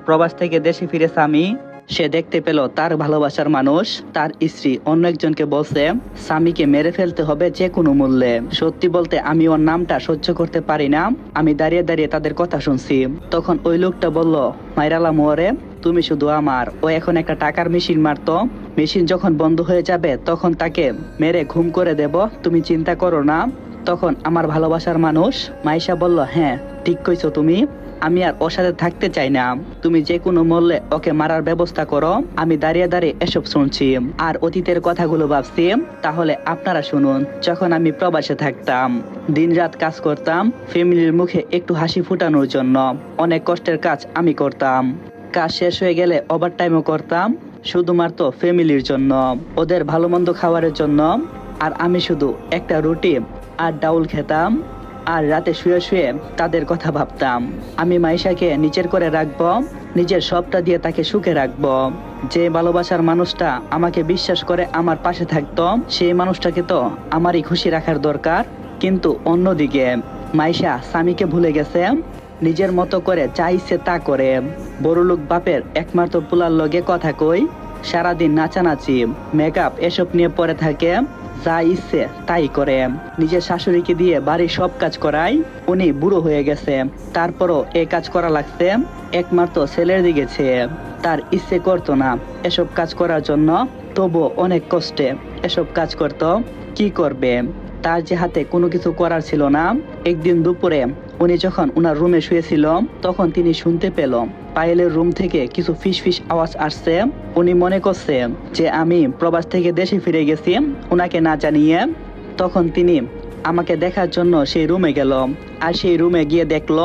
প্রবাস থেকে দেশে ফিরে স্বামী সে দেখতে পেল তার ভালোবাসার মানুষ তার স্ত্রী অন্য একজনকে বলছে স্বামীকে মেরে ফেলতে হবে যে কোনো মূল্যে। সত্যি বলতে আমি ওর নামটা সহ্য করতে পারি না। আমি দাঁড়িয়ে দাঁড়িয়ে তাদের কথা শুনছি। তখন ওই লোকটা বলল, মাইরালা মোরে, তুমি শুধু আমার। ও এখন একটা টাকার মেশিন মারতো, মেশিন যখন বন্ধ হয়ে যাবে তখন তাকে মেরে ঘুম করে দেব, তুমি চিন্তা করো না। তখন আমার ভালোবাসার মানুষ মাইশা বলল, হ্যাঁ ঠিক কইছো তুমি, আমি আর ওর সাথে থাকতে চাই না, তুমি যে কোনো মূল্যে ওকে মারার ব্যবস্থা করো। আমি দাঁড়িয়ে দাঁড়িয়ে এসব শুনছি আর অতীতের কথাগুলো ভাবছি। তাহলে আপনারা শুনুন, যখন আমি প্রবাসে থাকতাম, দিনরাত কাজ করতাম ফ্যামিলির মুখে একটু হাসি ফুটানোর জন্য। অনেক কষ্টের কাজ আমি করতাম, কাজ শেষ হয়ে গেলে ওভারটাইমও করতাম শুধুমাত্র ফ্যামিলির জন্য, ওদের ভালো মন্দ খাবারের জন্য। আর আমি শুধু একটা রুটি আর ডাউল খেতাম আর রাতে শুয়ে শুয়ে তাদের কথা ভাবতাম। আমি মাইশাকে নিচের করে রাখবো, নিজের সবটা দিয়ে তাকে সুখে রাখবো। যে ভালোবাসার মানুষটা আমাকে বিশ্বাস করে আমার পাশে থাকতো, সেই মানুষটাকে তো আমারই খুশি রাখার দরকার। কিন্তু অন্যদিকে মাইশা স্বামীকে ভুলে গেছে, নিজের মতো করে যা ইচ্ছে তা করে। বড়লোক বাপের একমাত্র পোলার লগে কথা কই, সারাদিন নাচানাচি মেকআপ এসব নিয়ে পড়ে থাকে, যা ইচ্ছে তাই করে। নিজের শাশুড়িকে দিয়ে বাড়ির সব কাজ করায়। উনি বুড়ো হয়ে গেছে, তারপরও এই কাজ করা লাগছে একমাত্র ছেলের দিকে চেয়ে। তার ইচ্ছে করতো না এসব কাজ করার জন্য, তবুও অনেক কষ্টে এসব কাজ করত। কি করবে, তার যে হাতে কোনো কিছু করার ছিল না। একদিন দুপুরে উনি যখন উনার রুমে শুয়েছিল, তখন তিনি শুনতে পেল পায়েলের রুম থেকে কিছু ফিস ফিস আওয়াজ আসছে। উনি মনে করছে যে আমি প্রবাস থেকে দেশে ফিরে গেছি উনাকে না জানিয়ে। তখন তিনি আমাকে দেখার জন্য সেই রুমে গেল, আর সেই রুমে গিয়ে দেখলো